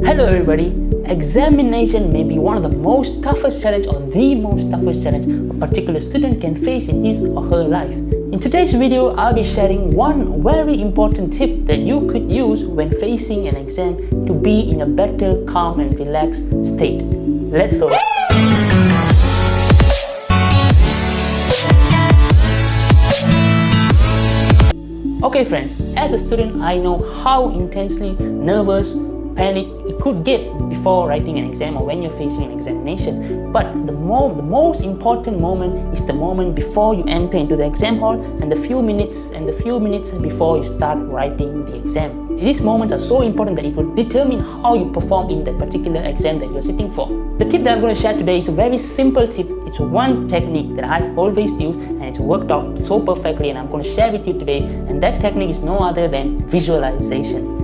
Hello everybody. Examination may be one of the most toughest challenge or the most toughest challenge a particular student can face in his or her life. In today's video, I'll be sharing one very important tip that you could use when facing an exam to be in a better, calm and relaxed state. Let's go. Okay friends, as a student, I know how intensely nervous, panic it could get before writing an exam or when you're facing an examination. But the most important moment is the moment before you enter into the exam hall and the few minutes before you start writing the exam. These moments are so important that it will determine how you perform in that particular exam that you're sitting for. The tip that I'm going to share today is a very simple tip. It's one technique that I always use and it's worked out so perfectly, and I'm going to share with you today, and that technique is no other than visualization.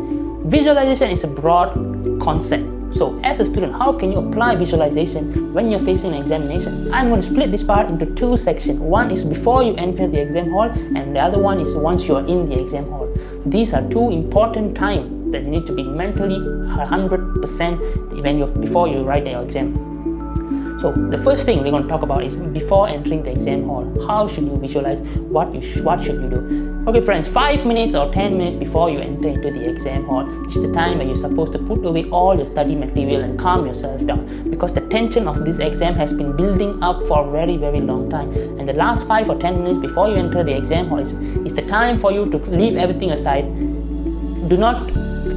Visualization is a broad concept. So as a student, how can you apply visualization when you're facing an examination? I'm going to split this part into two sections. One is before you enter the exam hall and the other one is once you're in the exam hall. These are two important times that you need to be mentally 100% before you write your exam. So the first thing we're going to talk about is before entering the exam hall. How should you visualize? What should you do? Okay friends, 5 minutes or 10 minutes before you enter into the exam hall is the time when you're supposed to put away all your study material and calm yourself down, because the tension of this exam has been building up for a very long time, and the last 5 or 10 minutes before you enter the exam hall is the time for you to leave everything aside. Do not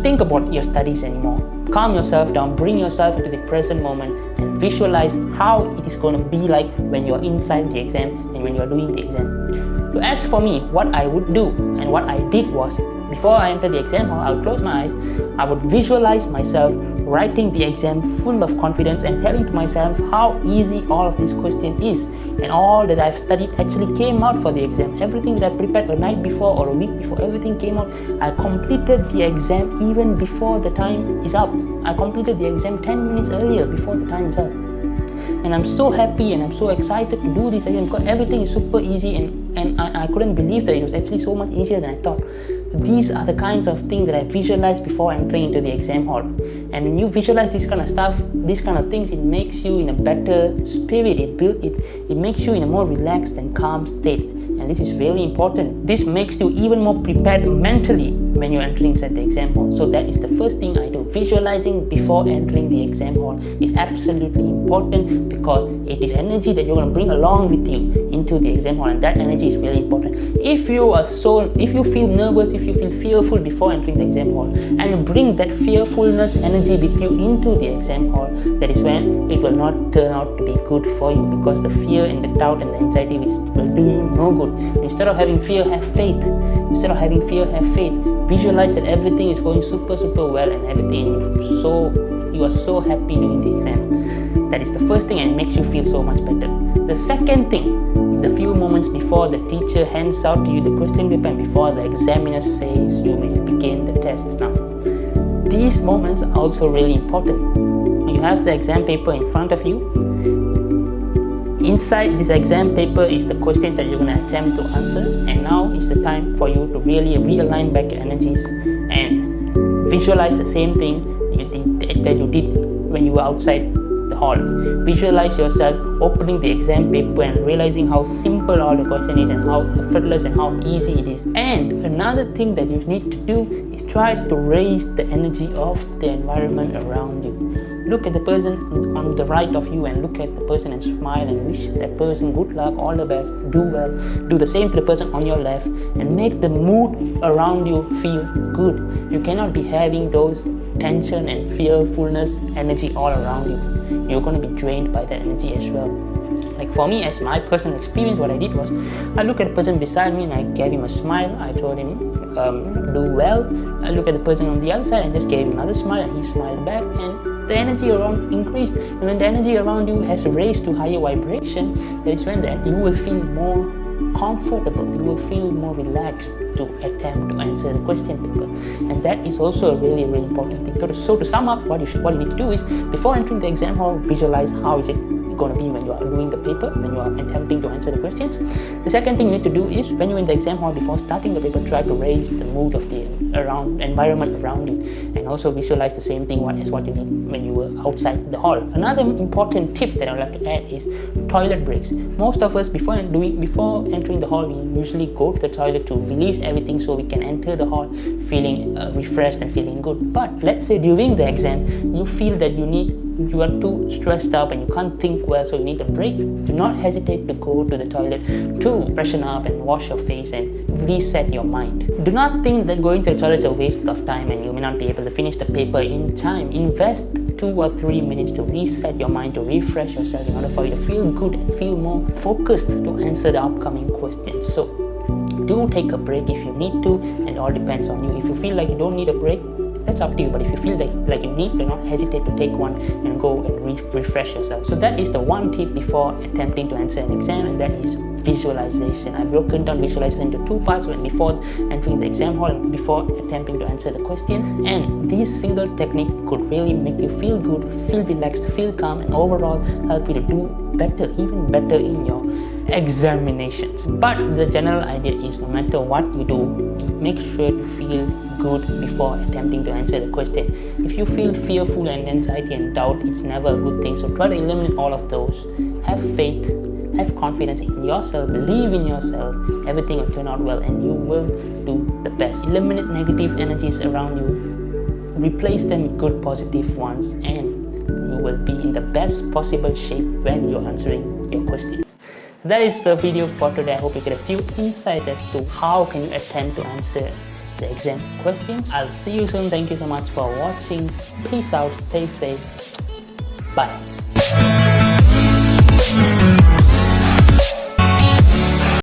think about your studies anymore. Calm yourself down, bring yourself into the present moment and visualize how it is going to be like when you're inside the exam and when you're doing the exam. So as for me, what I would do and what I did was, before I entered the exam hall, I would close my eyes, I would visualize myself writing the exam full of confidence and telling to myself how easy all of this question is, and all that I've studied actually came out for the exam. Everything that I prepared a night before or a week before, everything came out. I completed the exam even before the time is up. I completed the exam 10 minutes earlier before the time is up. And I'm so happy and I'm so excited to do this exam because everything is super easy, and I couldn't believe that it was actually so much easier than I thought. These are the kinds of things that I visualize before entering into the exam hall. And when you visualize this kind of stuff, these kind of things, it makes you in a better spirit. It makes you in a more relaxed and calm state. And this is really important. This makes you even more prepared mentally when you're entering inside the exam hall. So that is the first thing I do. Visualizing before entering the exam hall is absolutely important because it is energy that you're going to bring along with you into the exam hall, and that energy is really important. If you feel nervous, if you feel fearful before entering the exam hall, and you bring that fearfulness energy with you into the exam hall, that is when it will not turn out to be good for you, because the fear and the doubt and the anxiety will do you no good. Instead of having fear, have faith. Instead of having fear, have faith. Visualize that everything is going super well and everything, you are so happy doing the exam. That is the first thing, and it makes you feel so much better. The second thing, the few moments before the teacher hands out to you the question paper and before the examiner says you may begin the test now. These moments are also really important. You have the exam paper in front of you. Inside this exam paper is the questions that you're going to attempt to answer, and now is the time for you to really realign back your energies and visualize the same thing that you did when you were outside the hall. Visualize yourself opening the exam paper and realizing how simple all the question is and how effortless and how easy it is. And another thing that you need to do is try to raise the energy of the environment around you. Look at the person on the right of you and look at the person and smile and wish that person good luck, all the best, do well. Do the same to the person on your left and make the mood around you feel good. You cannot be having those tension and fearfulness energy all around you. You're going to be drained by that energy as well. Like for me, as my personal experience, what I did was I looked at the person beside me and I gave him a smile. I told him do well. I looked at the person on the other side and just gave him another smile, and he smiled back, and the energy around increased. And when the energy around you has raised to higher vibration, that is when you will feel more comfortable, you will feel more relaxed to attempt to answer the question paper. And that is also a really important thing. So to sum up, what you need to do is, before entering the exam hall, visualize how is it going to be when you are doing the paper, when you are attempting to answer the questions. The second thing you need to do is, when you're in the exam hall, before starting the paper, try to raise the mood of the environment around you, and also visualize the same thing as what you did when you were outside the hall. Another important tip that I would like to add is toilet breaks. Most of us, before entering the hall, we usually go to the toilet to release everything so we can enter the hall feeling refreshed and feeling good. But let's say during the exam you feel that you are too stressed up and you can't think well, so you need a break. Do not hesitate to go to the toilet to freshen up and wash your face and reset your mind. Do not think that going to the toilet is a waste of time and you may not be able to finish the paper in time. Invest 2 or 3 minutes to reset your mind, to refresh yourself, in order for you to feel good and feel more focused to answer the upcoming questions. So do take a break if you need to, and it all depends on you. If you feel like you don't need a break, that's up to you. But if you feel like you need, do not hesitate to take one and go and refresh yourself. So that is the one tip before attempting to answer an exam, and that is visualization. I've broken down visualization into 2 parts: when before entering the exam hall and before attempting to answer the question. And this single technique could really make you feel good, feel relaxed, feel calm, and overall help you to do better, even better in your examinations. But the general idea is, no matter what you do, make sure to feel good before attempting to answer the question. If you feel fearful and anxiety and doubt, it's never a good thing. So try to eliminate all of those. Have faith, have confidence in yourself, believe in yourself. Everything will turn out well and you will do the best. Eliminate negative energies around you, replace them with good positive ones, and you will be in the best possible shape when you're answering your questions. That is the video for today. I hope you get a few insights as to how can you attempt to answer the exam questions. I'll see you soon. Thank you so much for watching. Peace out. Stay safe. Bye.